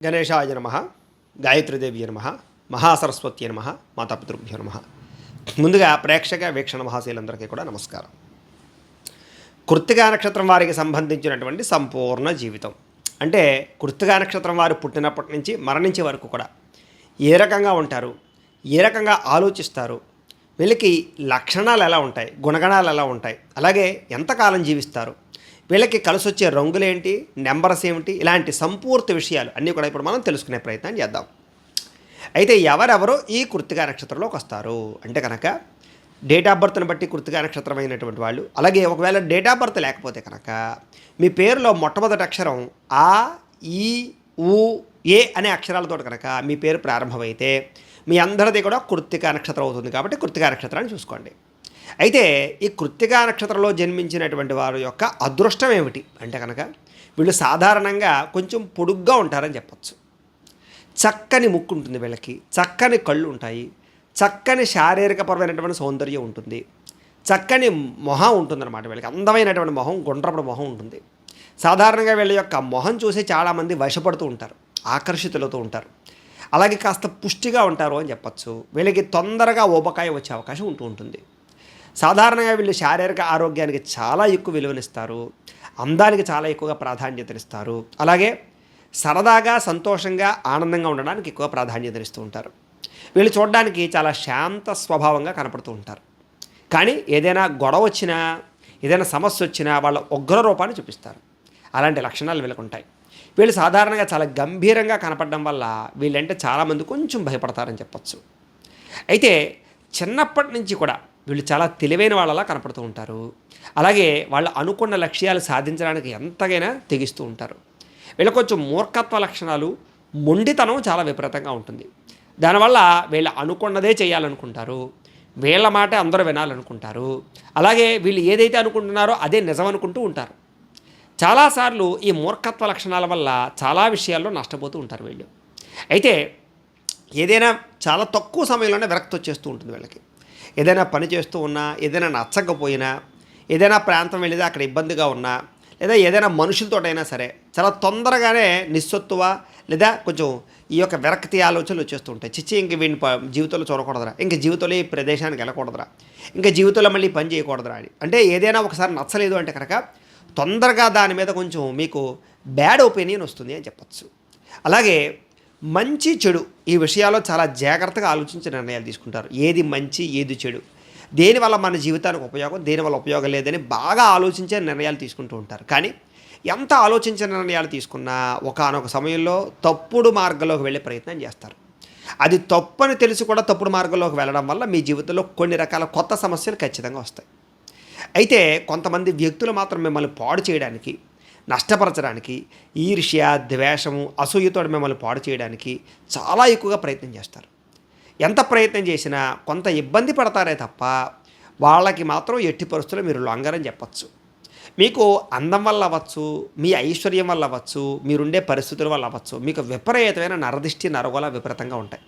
గణేశాయ నమ, గాయత్రీదేవి నమ, మహాసరస్వతి నమ, మాతాపితృభ్యో నమ. ముందుగా ప్రేక్షక వీక్షణ మహాశీలందరికీ కూడా నమస్కారం. కృత్తికా నక్షత్రం వారికి సంబంధించినటువంటి సంపూర్ణ జీవితం అంటే కృత్తికా నక్షత్రం వారు పుట్టినప్పటి నుంచి మరణించే వరకు కూడా ఏ రకంగా ఉంటారు, ఏ రకంగా ఆలోచిస్తారు, వీళ్ళకి లక్షణాలు ఎలా ఉంటాయి, గుణగణాలు ఎలా ఉంటాయి, అలాగే ఎంతకాలం జీవిస్తారు, వీళ్ళకి కలిసి వచ్చే రంగులేంటి, నెంబర్స్ ఏమిటి, ఇలాంటి సంపూర్తి విషయాలు అన్నీ కూడా ఇప్పుడు మనం తెలుసుకునే ప్రయత్నం చేద్దాం. అయితే ఎవరెవరో ఈ కృత్తికా నక్షత్రంలోకి వస్తారు అంటే కనుక డేట్ ఆఫ్ బర్త్ని బట్టి కృత్తికా నక్షత్రం అయినటువంటి వాళ్ళు, అలాగే ఒకవేళ డేట్ ఆఫ్ బర్త్ లేకపోతే కనుక మీ పేరులో మొట్టమొదటి అక్షరం ఆ, ఈ, ఊ, ఏ అనే అక్షరాలతో కనుక మీ పేరు ప్రారంభమైతే మీ అందరిది కూడా కృత్తికా నక్షత్రం అవుతుంది. కాబట్టి కృత్తికా నక్షత్రాన్ని చూసుకోండి. అయితే ఈ కృత్తికా నక్షత్రంలో జన్మించినటువంటి వారి యొక్క అదృష్టం ఏమిటి అంటే కనుక వీళ్ళు సాధారణంగా కొంచెం పొడుగ్గా ఉంటారని చెప్పచ్చు. చక్కని ముక్కు ఉంటుంది వీళ్ళకి, చక్కని కళ్ళు ఉంటాయి, చక్కని శారీరకపరమైనటువంటి సౌందర్యం ఉంటుంది, చక్కని మొహం ఉంటుందన్నమాట. వీళ్ళకి అందమైనటువంటి మొహం, గుండ్రపడి మొహం ఉంటుంది. సాధారణంగా వీళ్ళ యొక్క మొహం చూసి చాలామంది వశపడుతూ ఉంటారు, ఆకర్షితులవుతూ ఉంటారు. అలాగే కాస్త పుష్టిగా ఉంటారు అని చెప్పచ్చు. వీళ్ళకి తొందరగా ఊబకాయ వచ్చే అవకాశం ఉంటుంది. సాధారణంగా వీళ్ళు శారీరక ఆరోగ్యానికి చాలా ఎక్కువ విలువనిస్తారు, అందానికి చాలా ఎక్కువగా ప్రాధాన్యతనిస్తారు, అలాగే సరదాగా సంతోషంగా ఆనందంగా ఉండడానికి ఎక్కువ ప్రాధాన్యతనిస్తూ ఉంటారు. వీళ్ళు చూడడానికి చాలా శాంత స్వభావంగా కనపడుతూ ఉంటారు. కానీ ఏదైనా గొడవ వచ్చినా, ఏదైనా సమస్య వచ్చినా వాళ్ళ ఉగ్ర రూపాన్ని చూపిస్తారు. అలాంటి లక్షణాలు వీళ్ళకు ఉంటాయి. వీళ్ళు సాధారణంగా చాలా గంభీరంగా కనపడడం వల్ల వీళ్ళంటే చాలామంది కొంచెం భయపడతారని చెప్పచ్చు. అయితే చిన్నప్పటి నుంచి కూడా వీళ్ళు చాలా తెలివైన వాళ్ళలా కనపడుతూ ఉంటారు. అలాగే వాళ్ళు అనుకున్న లక్ష్యాలు సాధించడానికి ఎంతగైనా తెగిస్తూ ఉంటారు. వీళ్ళ కొంచెం మూర్ఖత్వ లక్షణాలు, మొండితనం చాలా విపరీతంగా ఉంటుంది. దానివల్ల వీళ్ళు అనుకున్నదే చేయాలనుకుంటారు, వీళ్ళ మాట అందరూ వినాలనుకుంటారు. అలాగే వీళ్ళు ఏదైతే అనుకుంటున్నారో అదే నిజం అనుకుంటూ ఉంటారు. చాలాసార్లు ఈ మూర్ఖత్వ లక్షణాల వల్ల చాలా విషయాల్లో నష్టపోతూ ఉంటారు వీళ్ళు. అయితే ఏదైనా చాలా తక్కువ సమయంలోనే విరక్తి వచ్చేస్తూ ఉంటుంది వీళ్ళకి. ఏదైనా పని చేస్తూ ఉన్నా, ఏదైనా నచ్చకపోయినా, ఏదైనా ప్రాంతం వెళ్ళితే అక్కడ ఇబ్బందిగా ఉన్నా, లేదా ఏదైనా మనుషులతోటైనా సరే చాలా తొందరగానే నిస్సత్తువ లేదా కొంచెం ఈ యొక్క విరక్తి ఆలోచనలు వచ్చేస్తూ ఉంటాయి. చిచ్చి ఇంక వీడిని జీవితంలో చూడకూడదురా, ఇంక జీవితంలో ఈ ప్రదేశానికి వెళ్ళకూడదురా, ఇంకా జీవితంలో మళ్ళీ పని చేయకూడదురా అని. అంటే ఏదైనా ఒకసారి నచ్చలేదు అంటే కనుక తొందరగా దాని మీద కొంచెం మీకు బ్యాడ్ ఒపీనియన్ వస్తుంది అని చెప్పచ్చు. అలాగే మంచి చెడు ఈ విషయాల్లో చాలా జాగ్రత్తగా ఆలోచించి నిర్ణయాలు తీసుకుంటారు. ఏది మంచి, ఏది చెడు, దేనివల్ల మన జీవితానికి ఉపయోగం, దేనివల్ల ఉపయోగం లేదని బాగా ఆలోచించే నిర్ణయాలు తీసుకుంటూ ఉంటారు. కానీ ఎంత ఆలోచించిన నిర్ణయాలు తీసుకున్నా ఒకానొక సమయంలో తప్పుడు మార్గంలోకి వెళ్ళే ప్రయత్నం చేస్తారు. అది తప్పని తెలిసి కూడా తప్పుడు మార్గంలోకి వెళ్ళడం వల్ల మీ జీవితంలో కొన్ని రకాల కొత్త సమస్యలు ఖచ్చితంగా వస్తాయి. అయితే కొంతమంది వ్యక్తులు మాత్రం మిమ్మల్ని పాడు చేయడానికి, నష్టపరచడానికి, ఈర్ష్య, ద్వేషము, అసూయతో మిమ్మల్ని పాడు చేయడానికి చాలా ఎక్కువగా ప్రయత్నం చేస్తారు. ఎంత ప్రయత్నం చేసినా కొంత ఇబ్బంది పడతారే తప్ప వాళ్ళకి మాత్రం ఎట్టి పరిస్థితుల్లో మీరు లొంగరని చెప్పచ్చు. మీకు అందం వల్ల అవ్వచ్చు, మీ ఐశ్వర్యం వల్ల అవ్వచ్చు, మీరుండే పరిస్థితుల వల్ల అవ్వచ్చు, మీకు విపరీతమైన నరదిష్టి, నరగోల విపరీతంగా ఉంటాయి.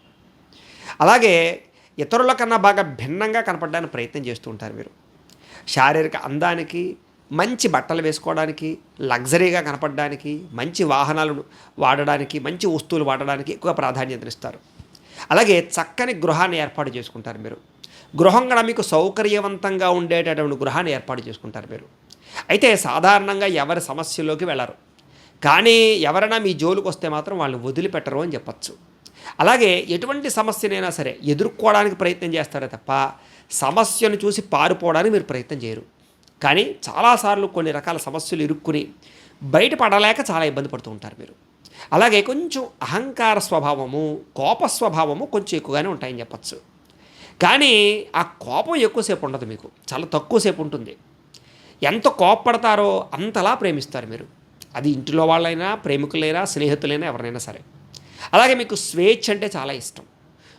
అలాగే ఇతరుల కన్నా బాగా భిన్నంగా కనపడడానికి ప్రయత్నం చేస్తూ ఉంటారు మీరు. శారీరక అందానికి, మంచి బట్టలు వేసుకోవడానికి, లగ్జరీగా కనపడడానికి, మంచి వాహనాలను వాడడానికి, మంచి వస్తువులు వాడడానికి ఎక్కువ ప్రాధాన్యతనిస్తారు. అలాగే చక్కని గృహాన్ని ఏర్పాటు చేసుకుంటారు మీరు. గృహం కూడా మీకు సౌకర్యవంతంగా ఉండేటటువంటి గృహాన్ని ఏర్పాటు చేసుకుంటారు మీరు. అయితే సాధారణంగా ఎవరి సమస్యల్లోకి వెళ్ళరు, కానీ ఎవరైనా మీ జోలికి వస్తే మాత్రం వాళ్ళు వదిలిపెట్టరు అని చెప్పచ్చు. అలాగే ఎటువంటి సమస్యనైనా సరే ఎదుర్కోవడానికి ప్రయత్నం చేస్తారే తప్ప సమస్యను చూసి పారిపోవడానికి మీరు ప్రయత్నం చేయరు. కానీ చాలాసార్లు కొన్ని రకాల సమస్యలు ఇరుక్కుని బయటపడలేక చాలా ఇబ్బంది పడుతూ ఉంటారు మీరు. అలాగే కొంచెం అహంకార స్వభావము, కోప స్వభావము కొంచెం ఎక్కువగానే ఉంటాయని చెప్పచ్చు. కానీ ఆ కోపం ఎక్కువసేపు ఉండదు, మీకు చాలా తక్కువసేపు ఉంటుంది. ఎంత కోపపడతారో అంతలా ప్రేమిస్తారు మీరు. అది ఇంటిలో వాళ్ళైనా, ప్రేమికులైనా, స్నేహితులైనా, ఎవరినైనా సరే. అలాగే మీకు స్వేచ్ఛ అంటే చాలా ఇష్టం.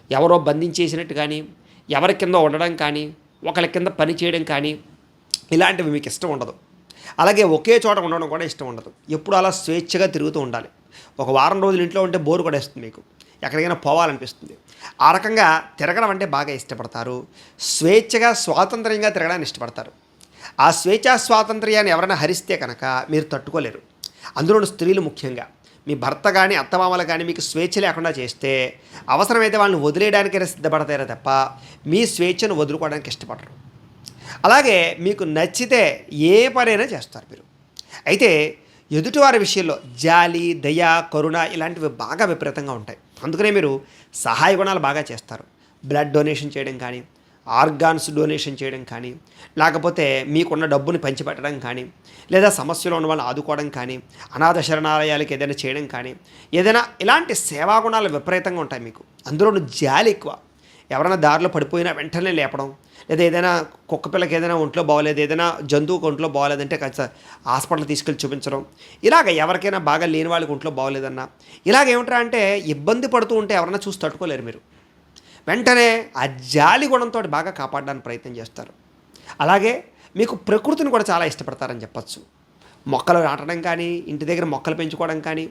ఎవరో బంధించేసినట్టు కానీ, ఎవరి కింద ఉండడం కానీ, ఒకరి కింద పని చేయడం కానీ ఇలాంటివి మీకు ఇష్టం ఉండదు. అలాగే ఒకే చోట ఉండడం కూడా ఇష్టం ఉండదు. ఎప్పుడు అలా స్వేచ్ఛగా తిరుగుతూ ఉండాలి. ఒక వారం రోజులు ఇంట్లో ఉంటే బోరు కూడా వేస్తుంది, మీకు ఎక్కడికైనా పోవాలనిపిస్తుంది. ఆ రకంగా తిరగడం అంటే బాగా ఇష్టపడతారు. స్వేచ్ఛగా, స్వాతంత్ర్యంగా తిరగడానికి ఇష్టపడతారు. ఆ స్వేచ్ఛా స్వాతంత్ర్యాన్ని ఎవరైనా హరిస్తే కనుక మీరు తట్టుకోలేరు. అందులో స్త్రీలు ముఖ్యంగా మీ భర్త కానీ అత్తమామలు కానీ మీకు స్వేచ్ఛ లేకుండా చేస్తే అవసరమైతే వాళ్ళని వదిలేయడానికైనా సిద్ధపడతారే తప్ప మీ స్వేచ్ఛను వదులుకోవడానికి ఇష్టపడరు. అలాగే మీకు నచ్చితే ఏ పనైనా చేస్తారు మీరు. అయితే ఎదుటివారి విషయంలో జాలి, దయ, కరుణ ఇలాంటివి బాగా విపరీతంగా ఉంటాయి. అందుకనే మీరు సహాయ గుణాలు బాగా చేస్తారు. బ్లడ్ డొనేషన్ చేయడం కానీ, ఆర్గాన్స్ డొనేషన్ చేయడం కానీ, లేకపోతే మీకున్న డబ్బుని పంచిపెట్టడం కానీ, లేదా సమస్యలో ఉన్న వాళ్ళని ఆదుకోవడం కానీ, అనాథ శరణాలయాలకు ఏదైనా చేయడం కానీ, ఏదైనా ఇలాంటి సేవా గుణాలు విపరీతంగా ఉంటాయి మీకు. అందులోనూ జాలి ఎక్కువ. ఎవరైనా దారిలో పడిపోయినా వెంటనే లేపడం, లేదా ఏదైనా కుక్క పిల్లకి ఏదైనా ఒంట్లో బాగోలేదు, ఏదైనా జంతువుకి ఒంట్లో బాగోలేదంటే హాస్పిటల్ తీసుకెళ్ళి చూపించడం, ఇలాగ ఎవరికైనా బాగా లేని వాళ్ళకి ఒంట్లో బాగోలేదన్నా ఇలాగ ఏమిట్రా అంటే ఇబ్బంది పడుతూ ఉంటే ఎవరైనా చూసి తట్టుకోలేరు మీరు. వెంటనే ఆ జాలి గుణంతో బాగా కాపాడడానికి ప్రయత్నం చేస్తారు. అలాగే మీకు ప్రకృతిని కూడా చాలా ఇష్టపడతారని చెప్పచ్చు. మొక్కలు నాటడం కానీ, ఇంటి దగ్గర మొక్కలు పెంచుకోవడం కానీ,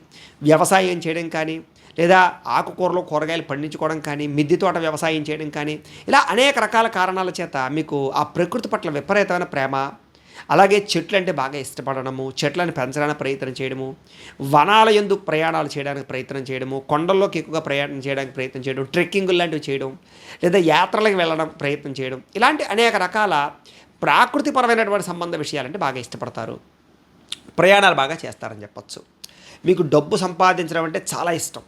వ్యవసాయం చేయడం కానీ, లేదా ఆకుకూరలు కూరగాయలు పండించుకోవడం కానీ, మిద్దె తోట వ్యవసాయం చేయడం కానీ, ఇలా అనేక రకాల కారణాల చేత మీకు ఆ ప్రకృతి పట్ల విపరీతమైన ప్రేమ, అలాగే చెట్లు అంటే బాగా ఇష్టపడడము, చెట్లను పెంచడానికి ప్రయత్నం చేయడము, వనాల యందు ప్రయాణాలు చేయడానికి ప్రయత్నం చేయడము, కొండల్లోకి ఎక్కువగా ప్రయాణం చేయడానికి ప్రయత్నం చేయడం, ట్రెక్కింగ్ లాంటివి చేయడం, లేదా యాత్రలకు వెళ్ళడం ప్రయత్నం చేయడం, ఇలాంటి అనేక రకాల ప్రాకృతిపరమైనటువంటి సంబంధ విషయాలంటే బాగా ఇష్టపడతారు. ప్రయాణాలు బాగా చేస్తారని చెప్పచ్చు. మీకు డబ్బు సంపాదించడం అంటే చాలా ఇష్టం.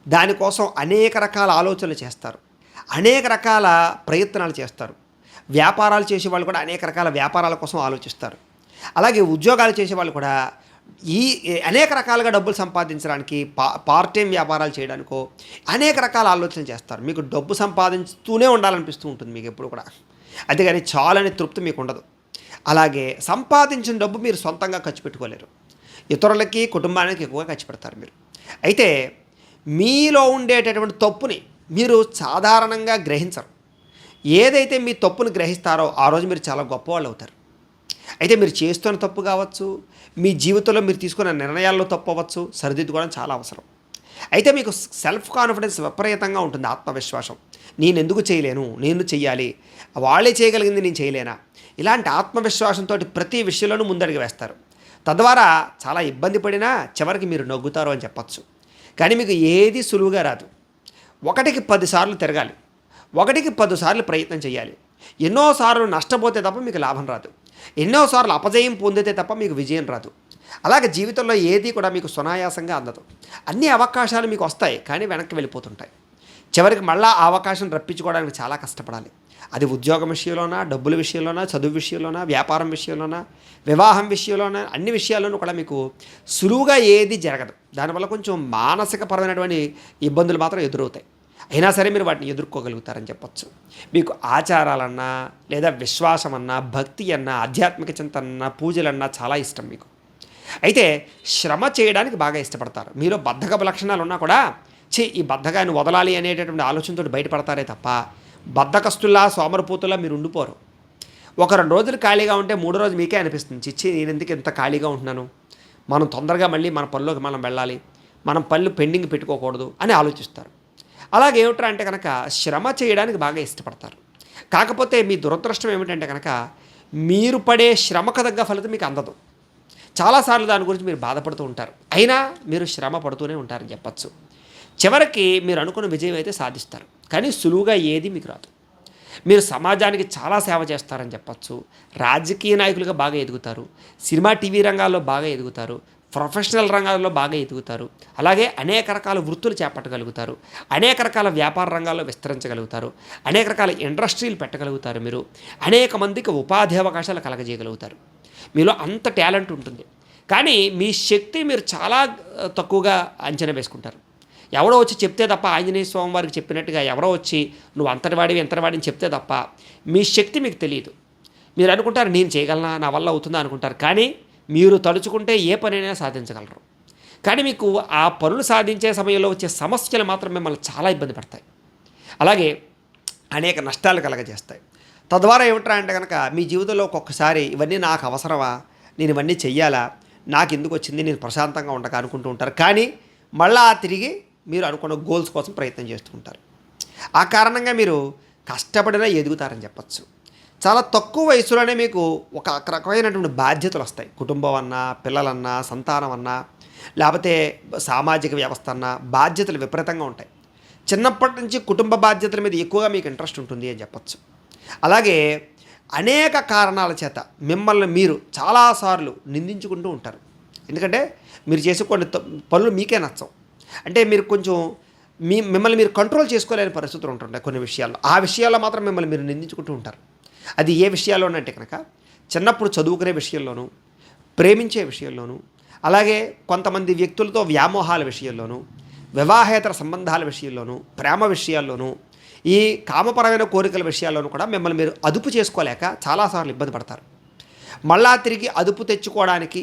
దానికోసం అనేక రకాల ఆలోచనలు చేస్తారు, అనేక రకాల ప్రయత్నాలు చేస్తారు. వ్యాపారాలు చేసేవాళ్ళు కూడా అనేక రకాల వ్యాపారాల కోసం ఆలోచిస్తారు. అలాగే ఉద్యోగాలు చేసేవాళ్ళు కూడా ఈ అనేక రకాలుగా డబ్బులు సంపాదించడానికి, పార్ట్ టైం వ్యాపారాలు చేయడానికో అనేక రకాల ఆలోచనలు చేస్తారు. మీకు డబ్బు సంపాదించుతూనే ఉండాలనిపిస్తూ ఉంటుంది మీకు ఎప్పుడు కూడా. అంతేగాని చాలని తృప్తి మీకు ఉండదు. అలాగే సంపాదించిన డబ్బు మీరు సొంతంగా ఖర్చు పెట్టుకోలేరు. ఇతరులకి, కుటుంబానికి ఎక్కువగా ఖర్చు పెడతారు మీరు. అయితే మీలో ఉండేటటువంటి తప్పుని మీరు సాధారణంగా గ్రహించరు. ఏదైతే మీ తప్పును గ్రహిస్తారో ఆ రోజు మీరు చాలా గొప్పవాళ్ళు అవుతారు. అయితే మీరు చేస్తున్న తప్పు కావచ్చు, మీ జీవితంలో మీరు తీసుకున్న నిర్ణయాల్లో తప్పు అవ్వచ్చు, సరిదిద్దుకోవడం చాలా అవసరం. అయితే మీకు సెల్ఫ్ కాన్ఫిడెన్స్ విపరీతంగా ఉంటుంది, ఆత్మవిశ్వాసం. నేను ఎందుకు చేయలేను, నేను చెయ్యాలి, వాళ్ళే చేయగలిగింది నేను చేయలేనా, ఇలాంటి ఆత్మవిశ్వాసంతో ప్రతి విషయంలోనూ ముందడుగు వేస్తారు. తద్వారా చాలా ఇబ్బంది పడినా చివరికి మీరు నవ్వుతారు అని చెప్పచ్చు. కానీ మీకు ఏది సులువుగా రాదు. 1కి 10 సార్లు తిరగాలి, 1కి 10 సార్లు ప్రయత్నం చేయాలి. ఎన్నోసార్లు నష్టపోతే తప్ప మీకు లాభం రాదు, ఎన్నోసార్లు అపజయం పొందితే తప్ప మీకు విజయం రాదు. అలాగే జీవితంలో ఏది కూడా మీకు సునాయాసంగా అందదు. అన్ని అవకాశాలు మీకు వస్తాయి, కానీ వెనక్కి వెళ్ళిపోతుంటాయి. చివరికి మళ్ళీ ఆ అవకాశం రప్పించుకోవడానికి చాలా కష్టపడాలి. అది ఉద్యోగం విషయంలోనా, డబ్బుల విషయంలోనా, చదువు విషయంలోనా, వ్యాపారం విషయంలోనా, వివాహం విషయంలోనా, అన్ని విషయాల్లోనూ కూడా మీకు సులువుగా ఏది జరగదు. దానివల్ల కొంచెం మానసికపరమైనటువంటి ఇబ్బందులు మాత్రం ఎదురవుతాయి. అయినా సరే మీరు వాటిని ఎదుర్కోగలుగుతారని చెప్పచ్చు. మీకు ఆచారాలన్నా, లేదా విశ్వాసం అన్నా, భక్తి అన్నా, ఆధ్యాత్మిక చింతన, పూజలన్నా చాలా ఇష్టం మీకు. అయితే శ్రమ చేయడానికి బాగా ఇష్టపడతారు. మీలో బద్ధకపు లక్షణాలు ఉన్నా కూడా ఈ బద్ధకాన్ని వదలాలి అనేటటువంటి ఆలోచనతో బయటపడతారే తప్ప బద్ధకస్తుల్లా, సోమరపోతుల్లా మీరు ఉండిపోరు. 1-2 రోజులు ఖాళీగా ఉంటే 3వ రోజు మీకే అనిపిస్తుంది, చిచ్చి నేను ఎందుకు ఇంత ఖాళీగా ఉంటున్నాను, మనం తొందరగా మళ్ళీ మన పనిలోకి మనం వెళ్ళాలి, మనం పనులు పెండింగ్ పెట్టుకోకూడదు అని ఆలోచిస్తారు. అలాగే ఏమిట్రా అంటే కనుక శ్రమ చేయడానికి బాగా ఇష్టపడతారు. కాకపోతే మీ దురదృష్టం ఏమిటంటే కనుక మీరు పడే శ్రమకు తగ్గ ఫలితం మీకు అందదు. చాలాసార్లు దాని గురించి మీరు బాధపడుతూ ఉంటారు, అయినా మీరు శ్రమ పడుతూనే ఉంటారని చెప్పచ్చు. చివరికి మీరు అనుకున్న విజయం అయితే సాధిస్తారు, కానీ సులువుగా ఏది మీకు రాదు. మీరు సమాజానికి చాలా సేవ చేస్తారని చెప్పచ్చు. రాజకీయ నాయకులుగా బాగా ఎదుగుతారు, సినిమా, టీవీ రంగాల్లో బాగా ఎదుగుతారు, ప్రొఫెషనల్ రంగాల్లో బాగా ఎదుగుతారు. అలాగే అనేక రకాల వృత్తులు చేపట్టగలుగుతారు, అనేక రకాల వ్యాపార రంగాల్లో విస్తరించగలుగుతారు, అనేక రకాల ఇండస్ట్రీలు పెట్టగలుగుతారు. మీరు అనేక మందికి ఉపాధి అవకాశాలు కలగజేయగలుగుతారు. మీలో అంత టాలెంట్ ఉంటుంది, కానీ మీ శక్తి మీరు చాలా తక్కువగా అంచనా వేసుకుంటారు. ఎవడో వచ్చి చెప్తే తప్ప, ఆంజనేయ స్వామి వారికి చెప్పినట్టుగా ఎవరో వచ్చి నువ్వు అంతటివాడివి ఎంతటివాడిని చెప్తే తప్ప మీ శక్తి మీకు తెలియదు. మీరు అనుకుంటారు నేను చేయగలనా, నా వల్ల అవుతుందా అనుకుంటారు, కానీ మీరు తలుచుకుంటే ఏ పనైనా సాధించగలరు. కానీ మీకు ఆ పనులు సాధించే సమయంలో వచ్చే సమస్యలు మాత్రం మిమ్మల్ని చాలా ఇబ్బంది పడతాయి, అలాగే అనేక నష్టాలు కలగజేస్తాయి. తద్వారా ఏమిట్రా అంటే కనుక మీ జీవితంలో ఒక్కొక్కసారి ఇవన్నీ నాకు అవసరమా, నేను ఇవన్నీ చెయ్యాలా, నాకు ఎందుకు వచ్చింది, నేను ప్రశాంతంగా ఉండక అనుకుంటూ ఉంటారు. కానీ మళ్ళా తిరిగి మీరు అనుకున్న గోల్స్ కోసం ప్రయత్నం చేస్తూ ఉంటారు. ఆ కారణంగా మీరు కష్టపడినా ఎదుగుతారని చెప్పచ్చు. చాలా తక్కువ వయసులోనే మీకు ఒక రకమైనటువంటి బాధ్యతలు వస్తాయి. కుటుంబం అన్నా, పిల్లలన్నా, సంతానం అన్నా, లేకపోతే సామాజిక వ్యవస్థ అన్న బాధ్యతలు విపరీతంగా ఉంటాయి. చిన్నప్పటి నుంచి కుటుంబ బాధ్యతల మీద ఎక్కువగా మీకు ఇంట్రెస్ట్ ఉంటుంది అని చెప్పొచ్చు. అలాగే అనేక కారణాల చేత మిమ్మల్ని మీరు చాలాసార్లు నిందించుకుంటూ ఉంటారు. ఎందుకంటే మీరు చేసే కొన్ని పనులు మీకే నచ్చవు. అంటే మీరు కొంచెం మిమ్మల్ని మీరు కంట్రోల్ చేసుకోలేని పరిస్థితులు ఉంటుంటాయి కొన్ని విషయాల్లో. ఆ విషయాల్లో మాత్రం మిమ్మల్ని మీరు నిందించుకుంటూ ఉంటారు. అది ఏ విషయాల్లోనంటే కనుక చిన్నప్పుడు చదువుకునే విషయంలోనూ, ప్రేమించే విషయంలోనూ, అలాగే కొంతమంది వ్యక్తులతో వ్యామోహాల విషయంలోనూ, వివాహేతర సంబంధాల విషయంలోనూ, ప్రేమ విషయాల్లోనూ, ఈ కామపరమైన కోరికల విషయాల్లోనూ కూడా మిమ్మల్ని మీరు అదుపు చేసుకోలేక చాలాసార్లు ఇబ్బంది పడతారు. మళ్ళా తిరిగి అదుపు తెచ్చుకోవడానికి,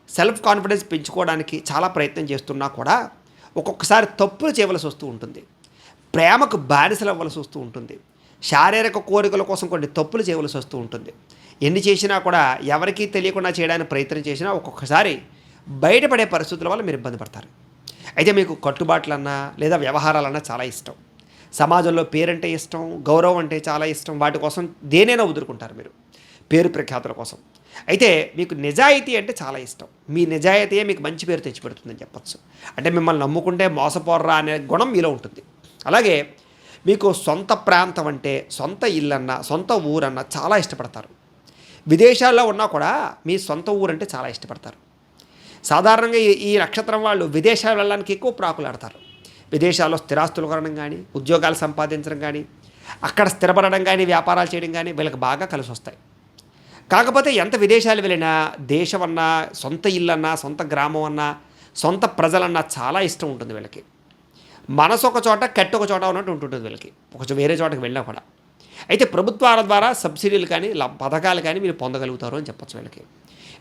సెల్ఫ్ కాన్ఫిడెన్స్ పెంచుకోవడానికి చాలా ప్రయత్నం చేస్తున్నా కూడా ఒక్కొక్కసారి తప్పులు చేయవలసి వస్తూ ఉంటుంది. ప్రేమకు బానిసలు అవ్వవలసి వస్తూ ఉంటుంది. శారీరక కోరికల కోసం కొన్ని తప్పులు చేయవలసి వస్తూ ఉంటుంది. ఎన్ని చేసినా కూడా ఎవరికీ తెలియకుండా చేయడానికి ప్రయత్నం చేసినా ఒక్కొక్కసారి బయటపడే పరిస్థితుల వల్ల మీరు ఇబ్బంది పడతారు. అయితే మీకు కట్టుబాట్లన్నా లేదా వ్యవహారాలన్నా చాలా ఇష్టం. సమాజంలో పేరంటే ఇష్టం, గౌరవం అంటే చాలా ఇష్టం. వాటి కోసం దేనైనా వదులుకుంటారు మీరు, పేరు ప్రఖ్యాతుల కోసం. అయితే మీకు నిజాయితీ అంటే చాలా ఇష్టం. మీ నిజాయితీయే మీకు మంచి పేరు తెచ్చిపెడుతుందని చెప్పచ్చు. అంటే మిమ్మల్ని నమ్ముకుంటే మోసపోర్రా అనే గుణం మీలో ఉంటుంది. అలాగే మీకు సొంత ప్రాంతం అంటే, సొంత ఇల్లన్నా, సొంత ఊరన్నా చాలా ఇష్టపడతారు. విదేశాల్లో ఉన్నా కూడా మీ సొంత ఊరంటే చాలా ఇష్టపడతారు. సాధారణంగా ఈ నక్షత్రం వాళ్ళు విదేశాలు వెళ్ళడానికి ఎక్కువ ప్రాకులాడతారు. విదేశాల్లో స్థిరాస్తులు కొనడం కానీ, ఉద్యోగాలు సంపాదించడం కానీ, అక్కడ స్థిరపడడం కానీ, వ్యాపారాలు చేయడం కానీ వీళ్ళకి బాగా కలిసి వస్తాయి. కాకపోతే ఎంత విదేశాలు వెళ్ళినా దేశం అన్నా, సొంత ఇల్లు అన్నా, సొంత గ్రామం అన్నా, సొంత ప్రజలన్నా చాలా ఇష్టం ఉంటుంది వీళ్ళకి. మనసు ఒక చోట, కట్టు ఒక చోట ఉన్నట్టు ఉంటుంటుంది వీళ్ళకి, వేరే చోటకి వెళ్ళినా కూడా. అయితే ప్రభుత్వాల ద్వారా సబ్సిడీలు కానీ పథకాలు కానీ మీరు పొందగలుగుతారు అని చెప్పచ్చు.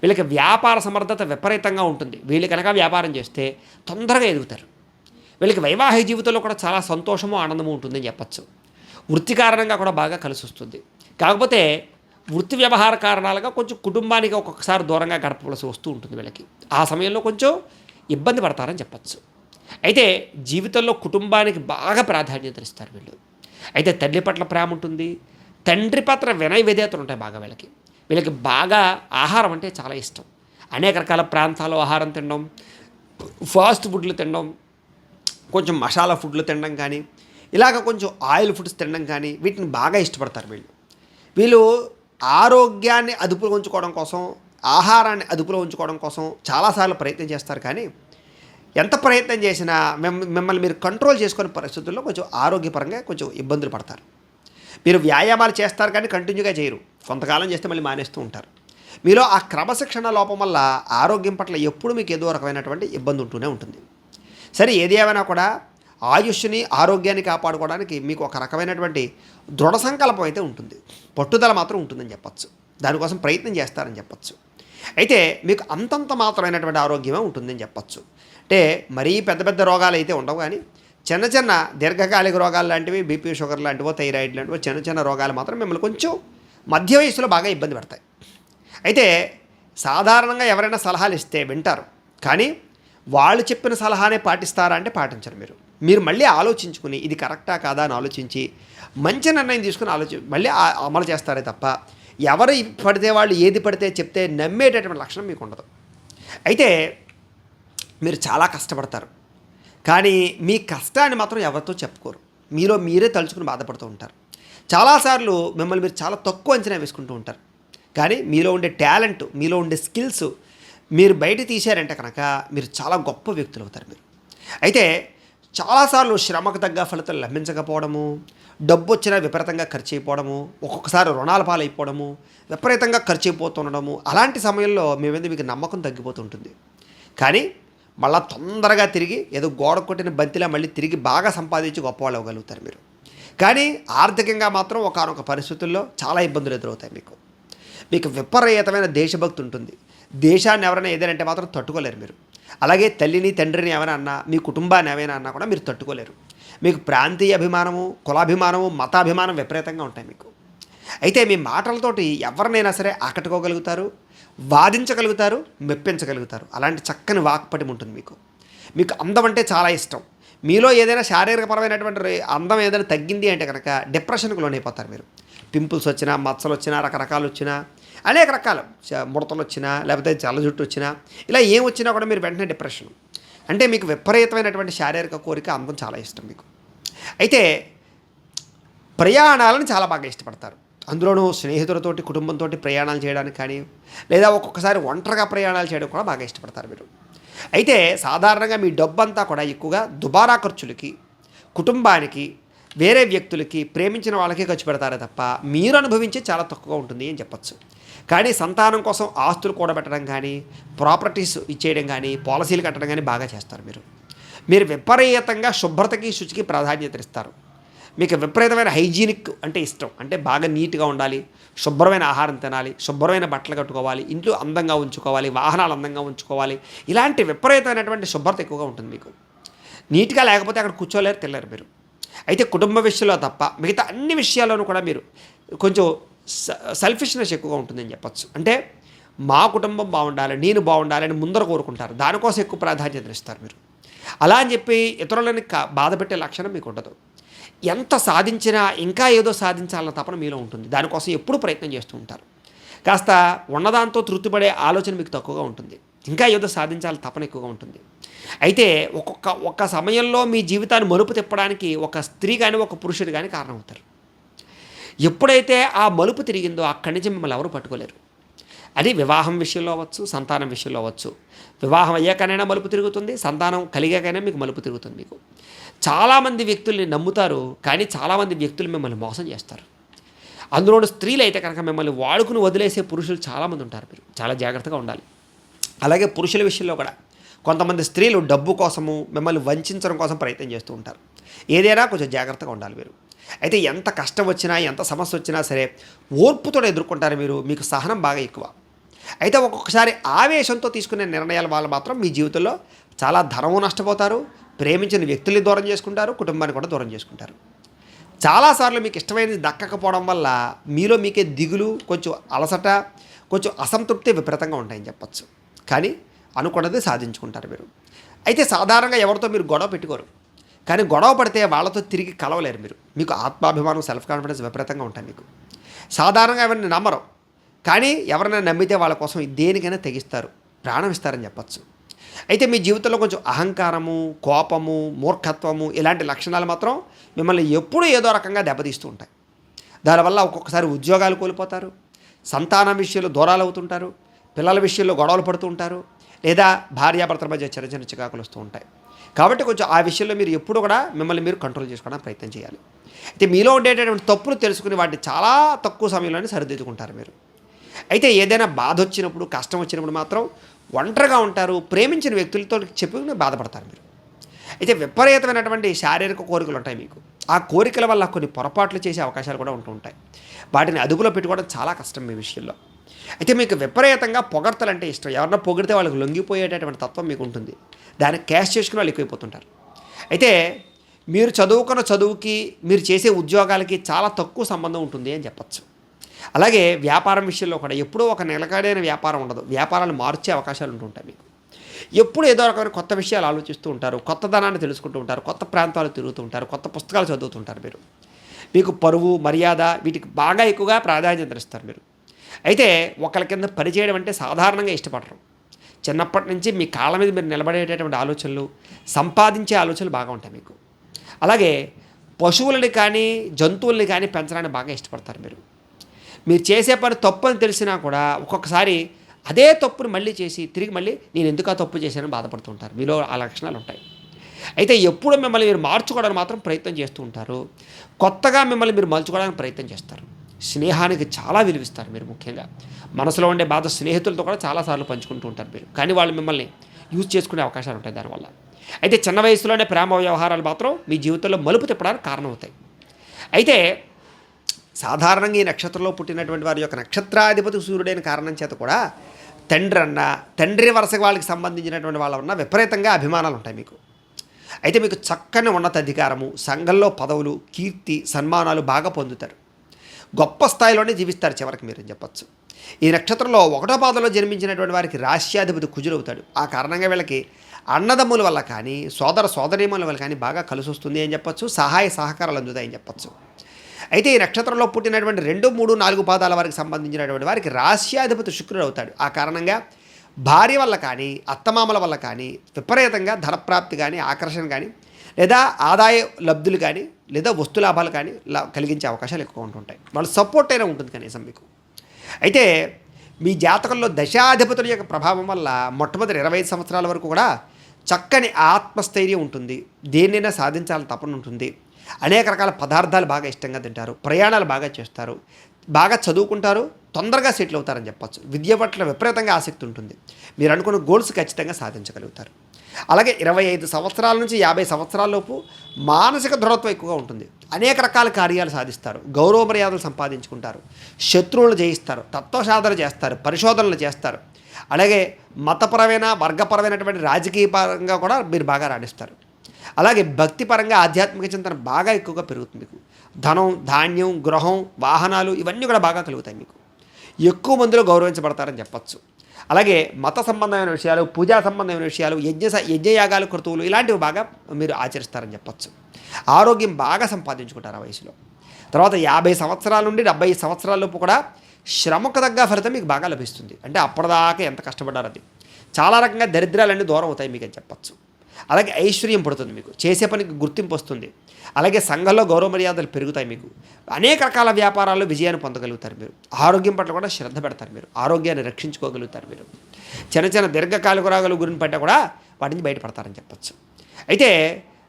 వీళ్ళకి వ్యాపార సమర్థత విపరీతంగా ఉంటుంది. వీళ్ళు కనుక వ్యాపారం చేస్తే తొందరగా ఎదుగుతారు. వీళ్ళకి వైవాహిక జీవితంలో కూడా చాలా సంతోషము, ఆనందము ఉంటుందని చెప్పచ్చు. వృత్తి కారణంగా కూడా బాగా కలిసి వస్తుంది. కాకపోతే వృత్తి వ్యవహార కారణాలుగా కొంచెం కుటుంబానికి ఒక్కొక్కసారి దూరంగా గడపవలసి వస్తూ ఉంటుంది వీళ్ళకి. ఆ సమయంలో కొంచెం ఇబ్బంది పడతారని చెప్పచ్చు. అయితే జీవితంలో కుటుంబానికి బాగా ప్రాధాన్యత ఇస్తారు వీళ్ళు. అయితే తల్లి పట్ల ప్రేమ ఉంటుంది, తండ్రి పట్ల వినయ విధేయతలు ఉంటాయి బాగా వీళ్ళకి బాగా ఆహారం అంటే చాలా ఇష్టం. అనేక రకాల ప్రాంతాల్లో ఆహారం తినడం, ఫాస్ట్ ఫుడ్లు తినడం, కొంచెం మసాలా ఫుడ్లు తినడం కానీ, ఇలాగ కొంచెం ఆయిల్ ఫుడ్స్ తినడం కానీ వీటిని బాగా ఇష్టపడతారు వీళ్ళు ఆరోగ్యాన్ని అదుపులో ఉంచుకోవడం కోసం, ఆహారాన్ని అదుపులో ఉంచుకోవడం కోసం చాలాసార్లు ప్రయత్నం చేస్తారు. కానీ ఎంత ప్రయత్నం చేసినా మిమ్మల్ని మీరు కంట్రోల్ చేసుకునే పరిస్థితుల్లో కొంచెం ఆరోగ్యపరంగా కొంచెం ఇబ్బందులు పడతారు. మీరు వ్యాయామాలు చేస్తారు కానీ కంటిన్యూగా చేయరు. కొంతకాలం చేస్తే మళ్ళీ మానేస్తూ ఉంటారు. మీలో ఆ క్రమశిక్షణ లోపం వల్ల ఆరోగ్యం పట్ల ఎప్పుడు మీకు ఏదో రకమైనటువంటి ఇబ్బంది ఉంటూనే ఉంటుంది. సరే, ఏది ఏమైనా కూడా ఆయుష్ని, ఆరోగ్యాన్ని కాపాడుకోవడానికి మీకు ఒక రకమైనటువంటి దృఢ సంకల్పం అయితే ఉంటుంది, పట్టుదల మాత్రం ఉంటుందని చెప్పచ్చు. దానికోసం ప్రయత్నం చేస్తారని చెప్పచ్చు. అయితే మీకు అంతంత మాత్రమైనటువంటి ఆరోగ్యమే ఉంటుందని చెప్పచ్చు. అంటే మరీ పెద్ద పెద్ద రోగాలు అయితే ఉండవు, కానీ చిన్న చిన్న దీర్ఘకాలిక రోగాలు లాంటివి, బీపీ, షుగర్ లాంటివో, థైరాయిడ్ లాంటివో చిన్న చిన్న రోగాలు మాత్రం మిమ్మల్ని కొంచెం మధ్య వయసులో బాగా ఇబ్బంది పడతాయి. అయితే సాధారణంగా ఎవరైనా సలహాలు ఇస్తే వింటారు, కానీ వాళ్ళు చెప్పిన సలహానే పాటిస్తారా అంటే పాటించరు. మీరు మళ్ళీ ఆలోచించుకుని ఇది కరెక్టా కాదా అని ఆలోచించి మంచి నిర్ణయం తీసుకుని మళ్ళీ అమలు చేస్తారే తప్ప ఎవరు పడితే వాళ్ళు ఏది పడితే చెప్తే నమ్మేటటువంటి లక్షణం మీకు ఉండదు. అయితే మీరు చాలా కష్టపడతారు, కానీ మీ కష్టాన్ని మాత్రం ఎవరితో చెప్పుకోరు. మీరే తలుచుకుని బాధపడుతూ ఉంటారు. చాలాసార్లు మిమ్మల్ని మీరు చాలా తక్కువ అంచనా వేసుకుంటూ ఉంటారు. కానీ మీలో ఉండే టాలెంట్, మీలో ఉండే స్కిల్స్ మీరు బయట తీశారంటే కనుక మీరు చాలా గొప్ప వ్యక్తులు అవుతారు. అయితే చాలాసార్లు శ్రమకు తగ్గ ఫలితాలు లభించకపోవడము, డబ్బు వచ్చినా విపరీతంగా ఖర్చు అయిపోవడము, ఒక్కొక్కసారి రుణాల పాలైపోవడము, విపరీతంగా ఖర్చు అయిపోతుండడము, అలాంటి సమయంలో మీ మీద మీకు నమ్మకం తగ్గిపోతుంటుంది. కానీ మళ్ళీ తొందరగా తిరిగి ఏదో గోడ కొట్టిన బంతిలా మళ్ళీ తిరిగి బాగా సంపాదించి గొప్పవాళ్ళు అవ్వగలుగుతారు. కానీ ఆర్థికంగా మాత్రం ఒకానొక పరిస్థితుల్లో చాలా ఇబ్బందులు ఎదురవుతాయి. మీకు విపరీతమైన దేశభక్తి ఉంటుంది. దేశాన్ని ఎవరైనా ఏదైనా మాత్రం తట్టుకోలేరు. అలాగే తల్లిని, తండ్రిని ఏమైనా అన్నా, మీ కుటుంబాన్ని ఏమైనా అన్నా కూడా మీరు తట్టుకోలేరు. మీకు ప్రాంతీయ అభిమానము, కులాభిమానము, మతాభిమానం విపరీతంగా ఉంటాయి మీకు. అయితే మీ మాటలతోటి ఎవరినైనా సరే ఆకట్టుకోగలుగుతారు, వాదించగలుగుతారు, మెప్పించగలుగుతారు. అలాంటి చక్కని వాక్పటిమ ఉంటుంది మీకు అందం అంటే చాలా ఇష్టం. మీలో ఏదైనా శారీరకపరమైనటువంటి అందం ఏదైనా తగ్గింది అంటే కనుక డిప్రెషన్కి లోనైపోతారు. పింపుల్స్ వచ్చినా, మచ్చలు వచ్చినా, రకరకాలు వచ్చినా, అనేక రకాలు ముడతలు వచ్చినా లేకపోతే చల్ల జుట్టు వచ్చినా ఇలా ఏం వచ్చినా కూడా మీరు వెంటనే డిప్రెషన్. అంటే మీకు విపరీతమైనటువంటి శారీరక కోరిక అందం చాలా ఇష్టం మీకు. అయితే ప్రయాణాలను చాలా బాగా ఇష్టపడతారు. అందులోనూ స్నేహితులతోటి కుటుంబంతో ప్రయాణాలు చేయడానికి కానీ లేదా ఒక్కొక్కసారి ఒంటరిగా ప్రయాణాలు చేయడం కూడా బాగా ఇష్టపడతారు మీరు. అయితే సాధారణంగా మీ డబ్బంతా కూడా ఎక్కువగా దుబారా ఖర్చులకి, కుటుంబానికి, వేరే వ్యక్తులకి, ప్రేమించిన వాళ్ళకి ఖర్చు పెడతారే తప్ప మీరు అనుభవించే చాలా తక్కువగా ఉంటుంది అని చెప్పచ్చు. కానీ సంతానం కోసం ఆస్తులు కూడబెట్టడం కానీ, ప్రాపర్టీస్ ఇచ్చేయడం కానీ, పాలసీలు కట్టడం కానీ బాగా చేస్తారు మీరు. మీరు విపరీతంగా శుభ్రతకి, శుచికి ప్రాధాన్యత ఇస్తారు. మీకు విపరీతమైన హైజీనిక్ అంటే ఇష్టం. అంటే బాగా నీట్గా ఉండాలి, శుభ్రమైన ఆహారం తినాలి, శుభ్రమైన బట్టలు కట్టుకోవాలి, ఇంట్లో అందంగా ఉంచుకోవాలి, వాహనాలు అందంగా ఉంచుకోవాలి. ఇలాంటి విపరీతమైనటువంటి శుభ్రత ఎక్కువగా ఉంటుంది మీకు. నీట్గా లేకపోతే అక్కడ కూర్చోలేరు, తినలేరు మీరు. అయితే కుటుంబ విషయంలో తప్ప మిగతా అన్ని విషయాల్లోనూ కూడా మీరు కొంచెం సెల్ఫిష్నెస్ ఎక్కువగా ఉంటుందని చెప్పచ్చు. అంటే మా కుటుంబం బాగుండాలి, నేను బాగుండాలి అని ముందర కోరుకుంటారు. దానికోసం ఎక్కువ ప్రాధాన్యత ఇస్తారు మీరు. అలా అని చెప్పి ఇతరులని బాధ పెట్టే లక్షణం మీకు ఉండదు. ఎంత సాధించినా ఇంకా ఏదో సాధించాలన్న తపన మీలో ఉంటుంది. దానికోసం ఎప్పుడు ప్రయత్నం చేస్తూ ఉంటారు. కాస్త ఉన్నదాంతో తృప్తిపడే ఆలోచన మీకు తక్కువగా ఉంటుంది. ఇంకా ఏదో సాధించాలని తపన ఎక్కువగా ఉంటుంది. అయితే ఒక్క సమయంలో మీ జీవితాన్ని మలుపు తిప్పడానికి ఒక స్త్రీ కానీ ఒక పురుషుడు కానీ కారణమవుతారు. ఎప్పుడైతే ఆ మలుపు తిరిగిందో అక్కడి నుంచి మిమ్మల్ని ఎవరు పట్టుకోలేరు. అది వివాహం విషయంలో అవ్వచ్చు, సంతానం విషయంలో అవ్వచ్చు. వివాహం అయ్యాకనైనా మలుపు తిరుగుతుంది, సంతానం కలిగాకైనా మీకు మలుపు తిరుగుతుంది. మీకు చాలామంది వ్యక్తుల్ని నమ్ముతారు, కానీ చాలామంది వ్యక్తులు మిమ్మల్ని మోసం చేస్తారు. అందులోని స్త్రీలు అయితే కనుక మిమ్మల్ని వాడుకుని వదిలేసే పురుషులు చాలామంది ఉంటారు. మీరు చాలా జాగ్రత్తగా ఉండాలి. అలాగే పురుషుల విషయంలో కూడా కొంతమంది స్త్రీలు డబ్బు కోసము మిమ్మల్ని వంచడం కోసం ప్రయత్నం చేస్తూ ఉంటారు. ఏదైనా కొంచెం జాగ్రత్తగా ఉండాలి మీరు. అయితే ఎంత కష్టం వచ్చినా, ఎంత సమస్య వచ్చినా సరే ఓర్పుతో ఎదుర్కొంటారు మీరు. మీకు సహనం బాగా ఎక్కువ. అయితే ఒక్కొక్కసారి ఆవేశంతో తీసుకునే నిర్ణయాల వల్ల మాత్రం మీ జీవితంలో చాలా ధనము నష్టపోతారు, ప్రేమించిన వ్యక్తుల్ని దూరం చేసుకుంటారు, కుటుంబాన్ని కూడా దూరం చేసుకుంటారు. చాలాసార్లు మీకు ఇష్టమైనది దక్కకపోవడం వల్ల మీలో మీకే దిగులు, కొంచెం అలసట, కొంచెం అసంతృప్తి విపరీతంగా ఉంటాయని చెప్పచ్చు. కానీ అనుకున్నది సాధించుకుంటారు మీరు. అయితే సాధారణంగా ఎవరితో మీరు గొడవ పెట్టుకోరు, కానీ గొడవ పడితే వాళ్ళతో తిరిగి కలవలేరు మీరు. మీకు ఆత్మాభిమానం, సెల్ఫ్ కాన్ఫిడెన్స్ విపరీతంగా ఉంటాయి మీకు. సాధారణంగా ఎవరిని నమ్మరు, కానీ ఎవరైనా నమ్మితే వాళ్ళ కోసం దేనికైనా తెగిస్తారు, ప్రాణం ఇస్తారని చెప్పచ్చు. అయితే మీ జీవితంలో కొంచెం అహంకారము, కోపము, మూర్ఖత్వము ఇలాంటి లక్షణాలు మాత్రం మిమ్మల్ని ఎప్పుడూ ఏదో రకంగా దెబ్బతీస్తూ ఉంటాయి. దానివల్ల ఒక్కొక్కసారి ఉద్యోగాలు కోల్పోతారు, సంతానం విషయంలో దూరాలు అవుతుంటారు, పిల్లల విషయంలో గొడవలు పడుతూ ఉంటారు, లేదా భార్యాభర్తల మధ్య చిన్న చిన్న చికాకులు వస్తూ ఉంటాయి. కాబట్టి కొంచెం ఆ విషయంలో మీరు ఎప్పుడు కూడా మిమ్మల్ని మీరు కంట్రోల్ చేసుకోవడానికి ప్రయత్నం చేయాలి. అయితే మీలో ఉండేటటువంటి తప్పులు తెలుసుకుని వాటిని చాలా తక్కువ సమయంలోనే సరిదిద్దుకుంటారు మీరు. అయితే ఏదైనా బాధ వచ్చినప్పుడు, కష్టం వచ్చినప్పుడు మాత్రం ఒంటరిగా ఉంటారు, ప్రేమించిన వ్యక్తులతో చెప్పుకుని బాధపడతారు మీరు. అయితే విపరీతమైనటువంటి శారీరక కోరికలు ఉంటాయి మీకు. ఆ కోరికల వల్ల కొన్ని పొరపాట్లు చేసే అవకాశాలు కూడా ఉంటూ ఉంటాయి. వాటిని అదుపులో పెట్టుకోవడం చాలా కష్టం మీ విషయంలో. అయితే మీకు విపరీతంగా పొగడ్తలంటే ఇష్టం. ఎవరన్నా పొగిడితే వాళ్ళకి లొంగిపోయేటటువంటి తత్వం మీకు ఉంటుంది. దాన్ని క్యాష్ చేసుకుని వాళ్ళు ఎక్కువైపోతుంటారు. అయితే మీరు చదువుకున్న చదువుకి, మీరు చేసే ఉద్యోగాలకి చాలా తక్కువ సంబంధం ఉంటుంది అని చెప్పచ్చు. అలాగే వ్యాపారం విషయంలో కూడా ఎప్పుడూ ఒక నిలకడైన వ్యాపారం ఉండదు. వ్యాపారాలు మార్చే అవకాశాలు ఉంటుంటాయి మీకు. ఎప్పుడు ఏదో రకమైన కొత్త విషయాలు ఆలోచిస్తూ ఉంటారు, కొత్తదనాన్ని తెలుసుకుంటూ ఉంటారు, కొత్త ప్రాంతాలు తిరుగుతూ ఉంటారు, కొత్త పుస్తకాలు చదువుతుంటారు మీరు. మీకు పరువు, మర్యాద వీటికి బాగా ఎక్కువగా ప్రాధాన్యత ఇస్తారు మీరు. అయితే ఒకరి కింద పనిచేయడం అంటే సాధారణంగా ఇష్టపడరు. చిన్నప్పటి నుంచి మీ కాళ్ళ మీద మీరు నిలబడేటటువంటి ఆలోచనలు, సంపాదించే ఆలోచనలు బాగా ఉంటాయి మీకు. అలాగే పశువులని కానీ, జంతువుల్ని కానీ పెంచడానికి బాగా ఇష్టపడతారు మీరు. మీరు చేసే పని తప్పు అని తెలిసినా కూడా ఒక్కొక్కసారి అదే తప్పుని మళ్ళీ చేసి తిరిగి మళ్ళీ నేను ఎందుకు ఆ తప్పు చేశానని బాధపడుతూ ఉంటారు. మీలో ఆ లక్షణాలు ఉంటాయి. అయితే ఎప్పుడు మిమ్మల్ని మీరు మార్చుకోవడానికి మాత్రం ప్రయత్నం చేస్తూ ఉంటారు. కొత్తగా మిమ్మల్ని మీరు మలుచుకోవడానికి ప్రయత్నం చేస్తారు. స్నేహానికి చాలా విలువిస్తారు మీరు. ముఖ్యంగా మనసులో ఉండే బాధ స్నేహితులతో కూడా చాలాసార్లు పంచుకుంటూ ఉంటారు మీరు. కానీ వాళ్ళు మిమ్మల్ని యూజ్ చేసుకునే అవకాశాలు ఉంటాయి దానివల్ల. అయితే చిన్న వయసులోనే ప్రేమ వ్యవహారాలు మాత్రం మీ జీవితంలో మలుపు తిప్పడానికి కారణమవుతాయి. అయితే సాధారణంగా ఈ నక్షత్రంలో పుట్టినటువంటి వారి యొక్క నక్షత్రాధిపతి సూర్యుడైన కారణం చేత కూడా తండ్రి వరుస వాళ్ళకి సంబంధించినటువంటి వాళ్ళ విపరీతంగా అభిమానాలు ఉంటాయి మీకు. అయితే మీకు చక్కని ఉన్నత అధికారము, సంఘంలో పదవులు, కీర్తి, సన్మానాలు బాగా పొందుతారు. గొప్ప స్థాయిలోనే జీవిస్తారు చివరికి మీరు చెప్పచ్చు. ఈ నక్షత్రంలో 1వ పాదంలో జన్మించినటువంటి వారికి రాశ్యాధిపతి కుజుడవుతాడు. ఆ కారణంగా వీళ్ళకి అన్నదమ్ముల వల్ల కానీ, సోదరీమణుల వల్ల కానీ బాగా కలిసి వస్తుంది అని చెప్పచ్చు. సహాయ సహకారాలు అందుతాయని చెప్పచ్చు. అయితే ఈ నక్షత్రంలో పుట్టినటువంటి 2, 3, 4 పాదాల వారికి సంబంధించినటువంటి వారికి రాశ్యాధిపతి శుక్రుడు అవుతాడు. ఆ కారణంగా భార్య వల్ల కానీ, అత్తమామల వల్ల కానీ విపరీతంగా ధనప్రాప్తి కానీ, ఆకర్షణ కానీ, లేదా ఆదాయ లబ్ధులు కానీ, లేదా వస్తు లాభాలు కానీ కలిగించే అవకాశాలు ఎక్కువ ఉంటుంటాయి. వాళ్ళ సపోర్ట్ అయినా ఉంటుంది కనీసం మీకు. అయితే మీ జాతకంలో దశాధిపతుల యొక్క ప్రభావం వల్ల మొట్టమొదటి 25 సంవత్సరాల వరకు కూడా చక్కని ఆత్మస్థైర్యం ఉంటుంది. దేన్నైనా సాధించాలని తపన ఉంటుంది. అనేక రకాల పదార్థాలు బాగా ఇష్టంగా తింటారు. ప్రయాణాలు బాగా చేస్తారు. బాగా చదువుకుంటారు. తొందరగా సెటిల్ అవుతారని చెప్పచ్చు. విద్య పట్ల విపరీతంగా ఆసక్తి ఉంటుంది. మీరు అనుకున్న గోల్స్ ఖచ్చితంగా సాధించగలుగుతారు. అలాగే 25 సంవత్సరాల నుంచి 50 సంవత్సరాలలోపు మానసిక దృఢత్వం ఎక్కువగా ఉంటుంది. అనేక రకాల కార్యాలు సాధిస్తారు. గౌరవ మర్యాదలు సంపాదించుకుంటారు. శత్రువులను జయిస్తారు. తత్వసాధన చేస్తారు. పరిశోధనలు చేస్తారు. అలాగే మతపరమైన, వర్గపరమైనటువంటి రాజకీయ పరంగా కూడా మీరు బాగా రాణిస్తారు. అలాగే భక్తిపరంగా ఆధ్యాత్మిక చింతన బాగా ఎక్కువగా పెరుగుతుంది మీకు. ధనం, ధాన్యం, గృహం, వాహనాలు ఇవన్నీ కూడా బాగా కలుగుతాయి మీకు. ఎక్కువ మందిలో గౌరవించబడతారని చెప్పచ్చు. అలాగే మత సంబంధమైన విషయాలు, పూజా సంబంధమైన విషయాలు, యజ్ఞయాగాలు, క్రతువులు ఇలాంటివి బాగా మీరు ఆచరిస్తారని చెప్పచ్చు. ఆరోగ్యం బాగా సంపాదించుకుంటారు ఆ వయసులో. తర్వాత 50 సంవత్సరాల నుండి 70 సంవత్సరాలలోపు కూడా శ్రమకు తగ్గ ఫలితం మీకు బాగా లభిస్తుంది. అంటే అప్పటిదాకా ఎంత కష్టపడ్డారు అది. చాలా రకంగా దరిద్రాలన్నీ దూరం అవుతాయి మీకు అని చెప్పచ్చు. అలాగే ఐశ్వర్యం పడుతుంది మీకు. చేసే పనికి గుర్తింపు వస్తుంది. అలాగే సంఘంలో గౌరవ మర్యాదలు పెరుగుతాయి మీకు. అనేక రకాల వ్యాపారాల్లో విజయాన్ని పొందగలుగుతారు మీరు. ఆరోగ్యం పట్ల కూడా శ్రద్ధ పెడతారు మీరు. ఆరోగ్యాన్ని రక్షించుకోగలుగుతారు మీరు. చిన్న చిన్న దీర్ఘకాలిక రోగాలు గురిని పట్ట కూడా వాటి నుంచి బయటపడతారని చెప్పచ్చు. అయితే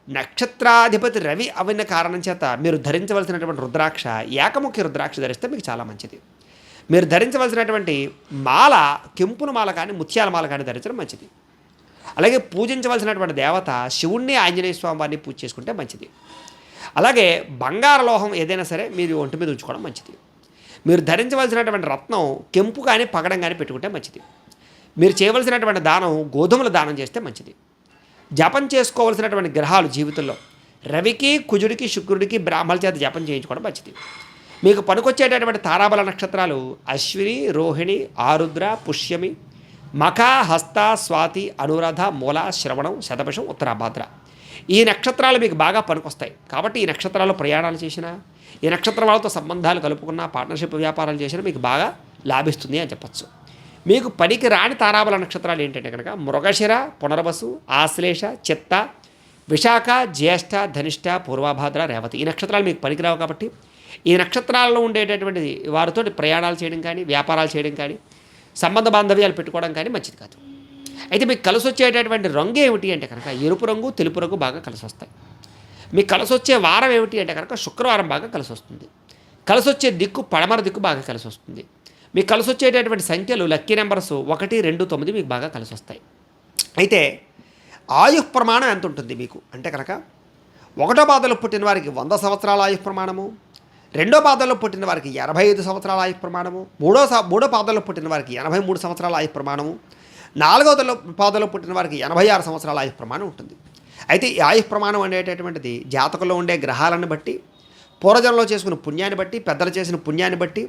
నక్షత్రాధిపతి రవి అవిన కారణం చేత మీరు ధరించవలసినటువంటి రుద్రాక్ష, ఏకముఖి రుద్రాక్ష ధరిస్తే మీకు చాలా మంచిది. మీరు ధరించవలసినటువంటి మాల కెంపున మాల కానీ, ముత్యాల మాల కానీ ధరించడం మంచిది. అలాగే పూజించవలసినటువంటి దేవత శివుణ్ణి, ఆంజనేయ స్వామి వారిని పూజ చేసుకుంటే మంచిది. అలాగే బంగార లోహం ఏదైనా సరే మీరు ఒంటి మీద ఉంచుకోవడం మంచిది. మీరు ధరించవలసినటువంటి రత్నం కెంపు కానీ, పగడం కానీ పెట్టుకుంటే మంచిది. మీరు చేయవలసినటువంటి దానం గోధుమల దానం చేస్తే మంచిది. జపం చేసుకోవలసినటువంటి గ్రహాలు జీవితంలో రవికి, కుజుడికి, శుక్రుడికి బ్రాహ్మణుల చేత జపం చేయించుకోవడం మంచిది. మీకు పనికొచ్చేటటువంటి తారాబల నక్షత్రాలు అశ్విని, రోహిణి, ఆరుద్ర, పుష్యమి, మఖ, హస్త, స్వాతి, అనురాధ, మూల, శ్రవణం, శతభిషం, ఉత్తరాభాద్ర. ఈ నక్షత్రాలు మీకు బాగా పనికొస్తాయి. కాబట్టి ఈ నక్షత్రాలు ప్రయాణాలు చేసినా, ఈ నక్షత్రం వాళ్ళతో సంబంధాలు కలుపుకున్న, పార్ట్నర్షిప్ వ్యాపారాలు చేసినా మీకు బాగా లాభిస్తుంది అని చెప్పచ్చు. మీకు పనికి రాని తారాబల నక్షత్రాలు ఏంటంటే కనుక మృగశిర, పునర్వసు, ఆశ్లేష, చిత్త, విశాఖ, జ్యేష్ఠ, ధనిష్ట, పూర్వభాద్ర, రేవతి. ఈ నక్షత్రాలు మీకు పనికిరావు. కాబట్టి ఈ నక్షత్రాల్లో ఉండేటటువంటి వారితో ప్రయాణాలు చేయడం కానీ, వ్యాపారాలు చేయడం కానీ, సంబంధ బాంధవ్యాలు పెట్టుకోవడం కానీ మంచిది కాదు. అయితే మీకు కలిసి వచ్చేటటువంటి రంగు ఏమిటి అంటే కనుక ఎరుపు రంగు, తెలుపు రంగు బాగా కలిసి వస్తాయి. మీకు కలిసి వచ్చే వారం ఏమిటి అంటే కనుక శుక్రవారం బాగా కలిసి వస్తుంది. కలిసి వచ్చే దిక్కు పడమర దిక్కు బాగా కలిసి వస్తుంది. మీకు కలిసి వచ్చేటటువంటి సంఖ్యలు లక్కీ నెంబర్స్ 1, 2, 9 మీకు బాగా కలిసి వస్తాయి. అయితే ఆయుః ప్రమాణం ఎంత ఉంటుంది మీకు అంటే కనుక 1వ పాదంలో పుట్టిన వారికి 100 సంవత్సరాల ఆయుః ప్రమాణము, 2వ పాదంలో పుట్టిన వారికి 85 సంవత్సరాల ఆయుః ప్రమాణము, 3వ పాదంలో పుట్టిన వారికి 83 సంవత్సరాల ఆయుః ప్రమాణము, 4వ పాదంలో పుట్టిన వారికి 86 సంవత్సరాల ఆయుః ప్రమాణం ఉంటుంది. అయితే ఈ ఆయుః ప్రమాణం అనేటటువంటిది జాతకంలో ఉండే గ్రహాలను బట్టి, పూర్వజన్మలో చేసుకున్న పుణ్యాన్ని బట్టి, పెద్దలు చేసిన పుణ్యాన్ని బట్టి,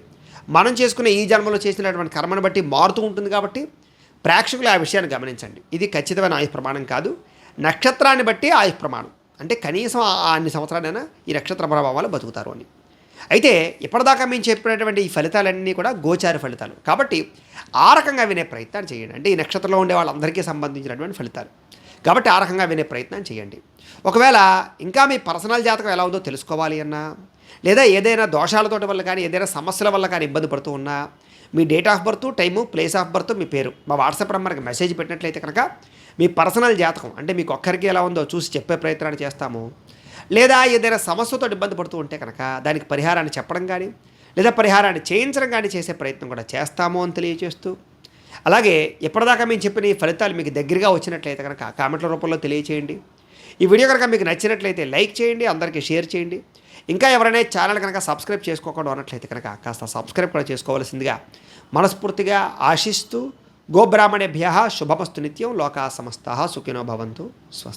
మనం చేసుకునే ఈ జన్మలో చేసినటువంటి కర్మను బట్టి మారుతూ ఉంటుంది. కాబట్టి ప్రేక్షకులు ఆ విషయాన్ని గమనించండి. ఇది ఖచ్చితమైన ఆయుః ప్రమాణం కాదు. నక్షత్రాన్ని బట్టి ఆయుః ప్రమాణం. అంటే కనీసం అన్ని సంవత్సరాలైనా ఈ నక్షత్ర ప్రభావాలు బతుకుతారు అని. అయితే ఇప్పటిదాకా మేము చెప్పినటువంటి ఈ ఫలితాలన్నీ కూడా గోచార ఫలితాలు. కాబట్టి ఆ రకంగా వినే ప్రయత్నం చేయండి. అంటే ఈ నక్షత్రంలో ఉండే వాళ్ళందరికీ సంబంధించినటువంటి ఫలితాలు. కాబట్టి ఆ రకంగా వినే ప్రయత్నం చేయండి. ఒకవేళ ఇంకా మీ పర్సనల్ జాతకం ఎలా ఉందో తెలుసుకోవాలి అన్నా, లేదా ఏదైనా దోషాలతోటి వల్ల కానీ, ఏదైనా సమస్యల వల్ల కానీ ఇబ్బంది పడుతూ ఉన్నా, మీ date of birth, time, place of birth, మీ పేరు మా వాట్సాప్ నెంబర్కి మెసేజ్ పెట్టినట్లయితే కనుక మీ పర్సనల్ జాతకం అంటే మీకు ఒక్కరికి ఎలా ఉందో చూసి చెప్పే ప్రయత్నాన్ని చేస్తాము. లేదా ఏదైనా సమస్యతో ఇబ్బంది పడుతూ ఉంటే కనుక దానికి పరిహారాన్ని చెప్పడం కానీ, లేదా పరిహారాన్ని చేయించడం కానీ చేసే ప్రయత్నం కూడా చేస్తాము అని తెలియజేస్తూ, అలాగే ఎప్పటిదాకా మేము చెప్పిన ఈ ఫలితాలు మీకు దగ్గరగా వచ్చినట్లయితే కనుక కామెంట్ల రూపంలో తెలియచేయండి. ఈ వీడియో కనుక మీకు నచ్చినట్లయితే లైక్ చేయండి, అందరికీ షేర్ చేయండి. ఇంకా ఎవరైనా ఛానల్ కనుక సబ్స్క్రైబ్ చేసుకోకుండా ఉన్నట్లయితే కనుక కాస్త సబ్స్క్రైబ్ కూడా చేసుకోవాల్సిందిగా మనస్ఫూర్తిగా ఆశిస్తూ, గోబ్రాహ్మణేభ్యః శుభమస్తు నిత్యం, లోకా సమస్తాః సుఖినో భవంతు, స్వస్తి.